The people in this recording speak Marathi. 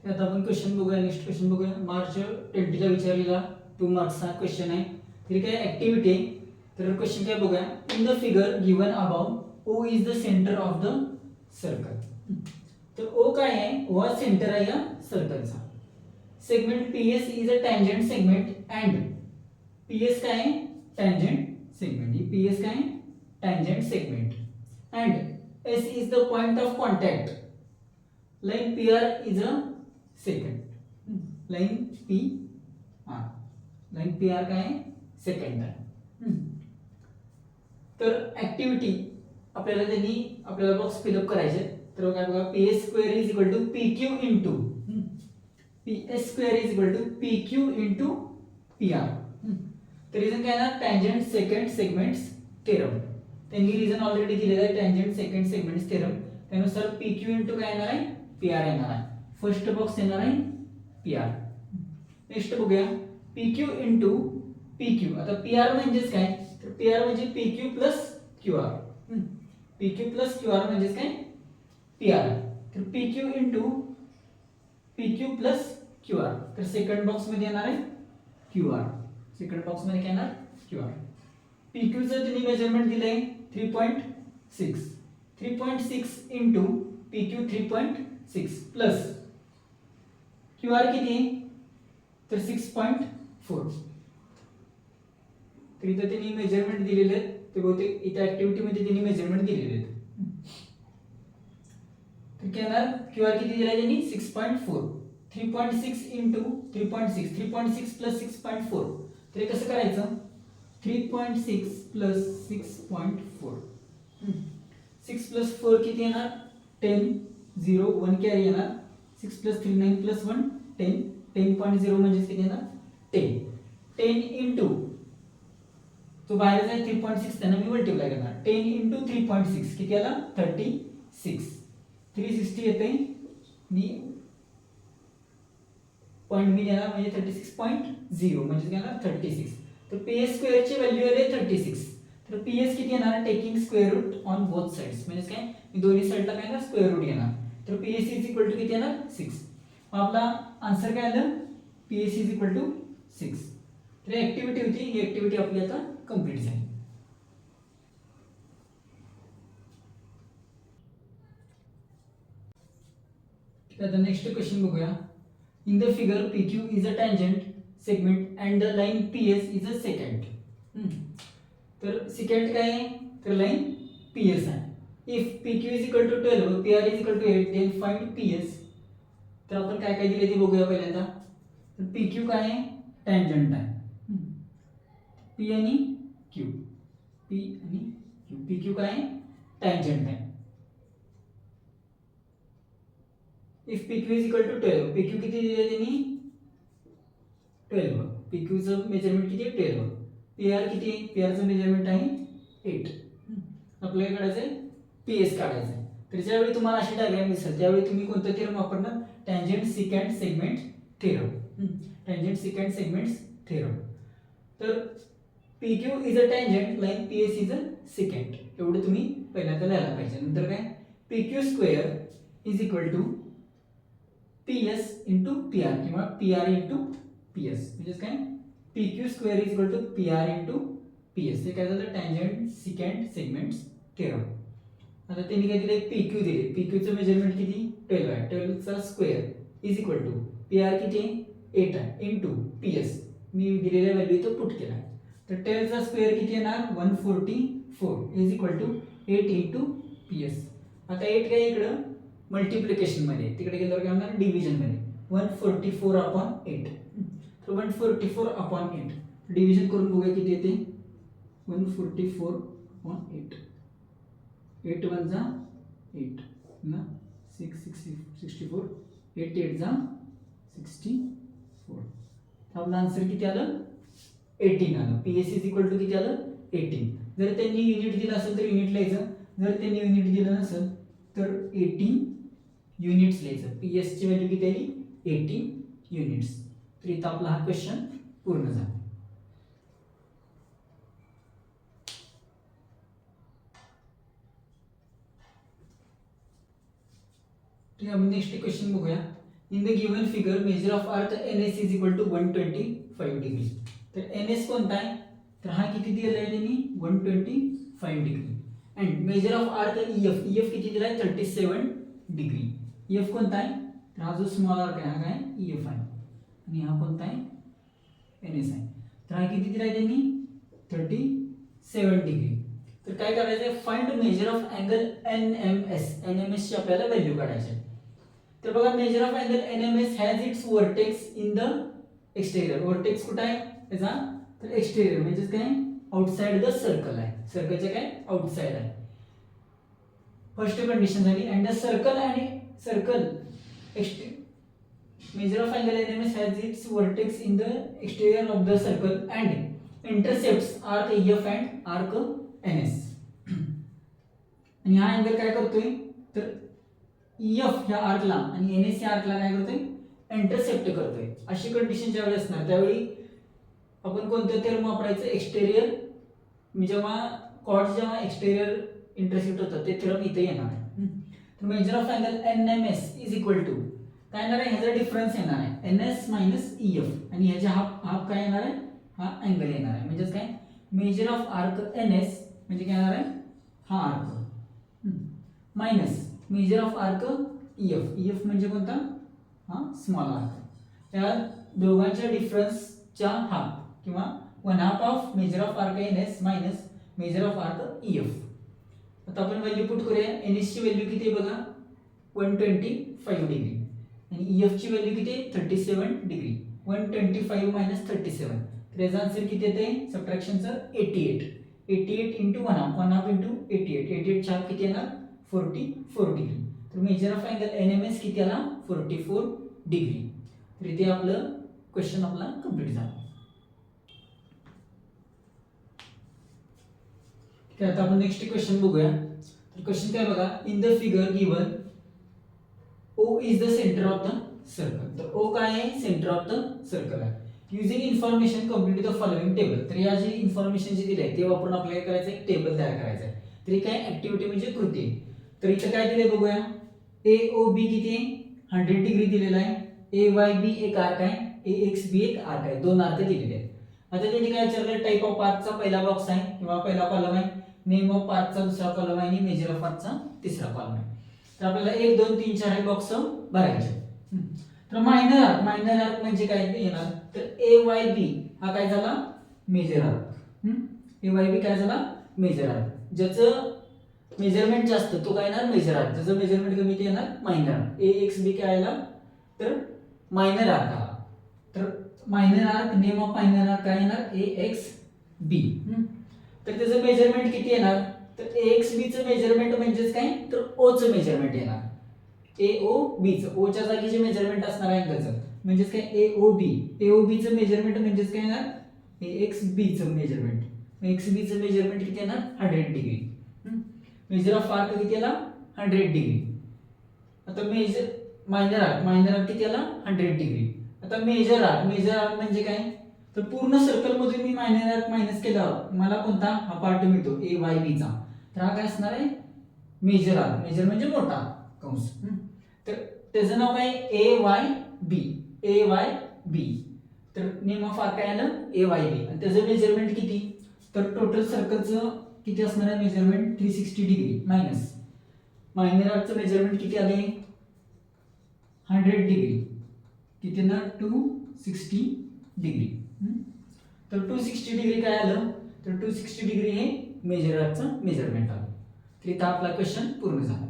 आता आपण क्वेश्चन बघूया. नेक्स्ट क्वेश्चन बघूया. मार्च 20ला विचारलेला 2 मार्क्सचा क्वेश्चन आहे. तरी काय ऍक्टिव्हिटी आहे. तर क्वेश्चन काय बघूया. In the figure given above O is the centre of the circle. तर ओ काय आहे? ओ हा सेंटर आहे या सर्कलचा. Segment PS is a tangent segment and PS काय आहे? Tangent segment. ही पीएस काय आहे? Tangent segment. And S is the point of contact. Line PR is a second. Line PR. Line PR काय आहे? सेकंड आहे. तर ऍक्टिव्हिटी आपल्याला बॉक्स फिलअप करायचे. तर काय बघा, PS square is equal to PQ into PS square is equal to PQ into PR. तर रिझन काय ना, टँजंट सेकंड सेगमेंट्स थेरम. त्यांनी रिझन ऑलरेडी दिलेला आहे, टँजंट सेकंड सेगमेंट्स थेरम. त्यानुसार PQ इंटू काय येणार आहे? PR येणार आहे. फर्स्ट बॉक्स येणार आहे PR. नेक्स्ट बघूया, PQ इंटू PQ. आता PR म्हणजेच काय? तर PR म्हणजे PQ plus QR. PQ plus QR म्हणजेच काय? PR. तर PQ into PQ plus QR. तर सेकंड बॉक्स मध्ये येणार आहे QR. सेकंड बॉक्स मध्ये काय येणार? QR. PQ चं त्यांनी मेजरमेंट दिलंय 3.6. 3.6 इंटू PQ 3.6 प्लस QR किती आहे? तर 6.4. तर इथं त्यांनी मेजरमेंट दिलेले आहेत. ते बहुतेक इथं ऍक्टिव्हिटी मध्ये त्यांनी मेजरमेंट दिलेले आहेत. तर काय येणार? QR किती दिलाय त्यांनी? 6.4. 3.6 इंटू 3.6. 3.6 प्लस 6.4. तर हे कसं करायचं? 3.6 प्लस 6.4. 6 प्लस 4 किती येणार? 10. 0 1 कॅरी येणार. 6 प्लस 3 9 प्लस 1 10. 10.0 म्हणजे किती येणार? 10. 10 इंटू तो बाहेर जाईल 3.6 त्यांना मी मल्टिप्लाय करणार. 10 इंटू 3.6 किती आला? 36. 360 येते. मी पॉईंट मी देणार म्हणजे 36.0 म्हणजे काय येणार? 36. तर PS स्क्वेअर ची व्हॅल्यू आली 36. तर PS किती येणार? Taking square root on both sides. म्हणजे काय? मी दोन्ही साइडला काय येणार? स्क्वेअर रूट घेणार. तर PS इज इक्वल टू किती येणार? 6. आपला आन्सर काय आलं? PS is equal to 6. तर ऍक्टिव्हिटी होती. ही ऍक्टिव्हिटी आपली आता कंप्लीट झाली. आता नेक्स्ट क्वेश्चन बघूया. In the figure PQ is a tangent segment and the line PS is a secant. तर सेकंड काय आहे? तर लाइन PS आहे. If PQ is equal to 12 PR is equal to 8 then find PS. तर आपण काय काय दिले ते बघूया पहिल्यांदा. तर PQ काय आहे? टँजंट आहे. P आणि Q. P आणि Q. PQ काय आहे? टँजंट आहे. If PQ is equal to 12. PQ किती दिले त्यांनी? 12. PQ चं मेजरमेंट किती आहे? 12. PR किती आहे? PR चं मेजरमेंट आहे 8. आपल्याला काढायचं आहे PS काढायचं आहे. तर ज्यावेळी तुम्हाला अशी डायग्राम दिसेल त्यावेळी तुम्ही कोणतं थेरम वापरणार? Tangent secant segment theorem. Tangent secant segments theorem. तर PQ is a tangent line PS is a second. एवढं तुम्ही पहिल्यांदा लिहायला पाहिजे. नंतर काय? PQ square is equal to PS into PR किंवा PR इंटू PS. म्हणजे काय? PQ square is equal to PR into PS. हे काय झालं? Tangent secant segments theorem. आता त्यांनी काय दिले? PQ दिले. PQ चं मेजरमेंट किती? 12 आहे. 12 चा square is equal to PR किती आहे? 8 आहे इंटू PS. मी दिलेल्या व्हॅल्यू इथं पुट केला. तर 12 चा स्क्वेअर किती येणार? 144 is equal to 8 into PS. आता 8 काय इकडं मल्टिप्लिकेशन मध्ये, तिकडे गेल्यावर काय होणार? डिव्हिजन मध्ये. 144 अपॉन 8. तर 144 अपॉन 8 डिव्हिजन करून बघूया किती येते? 144 अपॉन 8. 8 1 जा 8 ना 64. 8 8 जा 64. आपला आन्सर किती आलं? 18 आलं. PS इज इक्वल टू किती आलं? 18. जर त्यांनी युनिट दिलं असेल तर युनिट लिहायचं. जर त्यांनी युनिट दिलं नसेल तर 18 युनिट्स लिहायचं. PS ची व्हॅल्यू किती आली? 18 युनिट्स. तर इथं आपला हा क्वेश्चन पूर्ण झाला. ठीक आहे, नेक्स्ट क्वेश्चन बघूया. In the given figure measure of arc NS is equal to 125 degree. तर NS कोणता आहे, तर हा किती दिलेला आहे त्यांनी 125 डिग्री. अँड मेजर ऑफ अर्थ EF किती दिला आहे 37 डिग्री. EF कोणता आहे, तर हा जो स्मॉल आर्क आहे हा काय EF आहे आणि हा कोणता आहे NS आहे. तर हा किती दिला आहे त्यांनी 37 डिग्री. तर काय करायचं आहे, find major of angle NMS ची आपल्याला व्हॅल्यू काढायची आहे. तर बघा major of angle NMS has its vertex in the exterior. Vertex कुठे आहे त्याचा, तर एक्सटेरियर म्हणजेच काय आउटसाइड द सर्कल आहे, सर्कलच्या काय आउटसाइड आहे. फर्स्ट कंडिशन झाली. अँड द सर्कल आणि circle major of angle NMS has its vertex in the exterior of the circle and intercepts arc EF and arc NS. आणि हा अँगल काय करतोय, तर EF ह्या आर्कला आणि NS या आर्कला काय करतोय इंटरसेप्ट करतोय. अशी कंडिशन ज्यावेळी असणार त्यावेळी आपण कोणतं टर्म वापरायचं, एक्सटेरियर. जेव्हा कॉर्ड्स जेव्हा एक्सटेरियर इंटरसेप्ट होतात ते टर्म इथे येणार. तर measure of angle NMS is equal to काय येणार आहे, ह्याचा डिफरन्स येणार आहे NS मायनस EF आणि ह्याच्या हाफ काय येणार आहे, हा अँगल येणार आहे. म्हणजेच काय मेजर ऑफ आर्क NS म्हणजे काय येणार आहे हा arc minus measure of arc EF म्हणजे कोणता, हा स्मॉल आर्क. त्या दोघांच्या डिफरन्सच्या हाफ किंवा 1/2 of measure of arc NS minus measure of arc EF. आता आपण व्हॅल्यू पुट करूया. NS ची व्हॅल्यू किती आहे बघा 125 डिग्री आणि EF ची व्हॅल्यू किती आहे 37 डिग्री. 125 मायनस 37 तर याचा आन्सर किती येते सबट्रॅक्शनचं 88 इंटू 1/2 इंटू 88 च्या किती येणार 44 डिग्री. तर मेजर ऑफ अँगल NMS किती आला 44 डिग्री. तर इथे आपलं क्वेश्चन आपला कंप्लीट झाला. ठीक आहे, आता आपण नेक्स्ट क्वेश्चन बघूया. तर क्वेश्चन काय बघा, in the figure given O is the centre of the circle. तर O काय आहे सेंटर ऑफ द सर्कल आहे. Using information complete the following table. तर या जी इन्फॉर्मेशन जी दिली आहे ते वापरून आपल्याला करायचं एक टेबल तयार करायचं आहे. तर ही काय ऍक्टिव्हिटी म्हणजे कृती आहे. तर इथं काय दिले बघूया, AOB किती आहे 100 डिग्री दिलेला आहे. AYB एक आर्क आहे, AXB एक आर्क आहे, दोन आर्क दिलेले आहेत. आता त्यांनी काय विचारलं, टाइप ऑफ आर्कचा पहिला बॉक्स आहे किंवा पहिला कॉलम आहे, नेम ऑफ आर्कचा दुसरा कॉलम आहे आणि मेजर ऑफ आर्कचा तिसरा कॉलम आहे. तर आपल्याला 1 2 3 4 हे बॉक्स भरायचे. तर मायनर आर्क म्हणजे काय येणार, तर AYB हा काय झाला मेजर आर्क. AYB काय झाला मेजर आर्क. ज्याचं मेजरमेंट जास्त तो काय येणार मेजर आर्क, ज्याचं मेजरमेंट कमी ते येणार मायनर आर्क. AXB काय आला तर मायनर आर्क आला. तर minor arc name of minor arc काय येणार AXB. तर त्याचं मेजरमेंट किती येणार, तर AXB चं मेजरमेंट म्हणजेच काय तर O चं मेजरमेंट येणार. AOB चं O च्या जागी जे मेजरमेंट असणार आहे अँगलचं म्हणजेच काय AOB चं मेजरमेंट म्हणजेच काय येणार AXB चं मेजरमेंट. AXB चं मेजरमेंट किती येणार 100 डिग्री. मेजर ऑफ आर्क किती आला 100 डिग्री. आता मायनर आर्क किती आला 100 डिग्री. आता मेजर आर्क म्हणजे काय, तर पूर्ण सर्कल मधून मी मायनर आर्क मायनस केला मला कोणता हा पार्ट मिळतो AYB चा. तर हा काय असणार आहे मेजर आर्क. मेजर म्हणजे मोठा कंस. तर त्याचं नाव काय AYB. तर नेम ऑफ आर्क काय आलं AYB आणि त्याचं मेजरमेंट किती, तर टोटल सर्कलचं किती असणार आहे मेजरमेंट 360 डिग्री मायनस मायनर आर्कचं मेजरमेंट किती आले 100 डिग्री किती ना 260 डिग्री. तर 260 डिग्री काय आलं, तर 260 डिग्री हे मेजर आर्कचं मेजरमेंट आलं. तर इथं आपला क्वेश्चन पूर्ण झाला.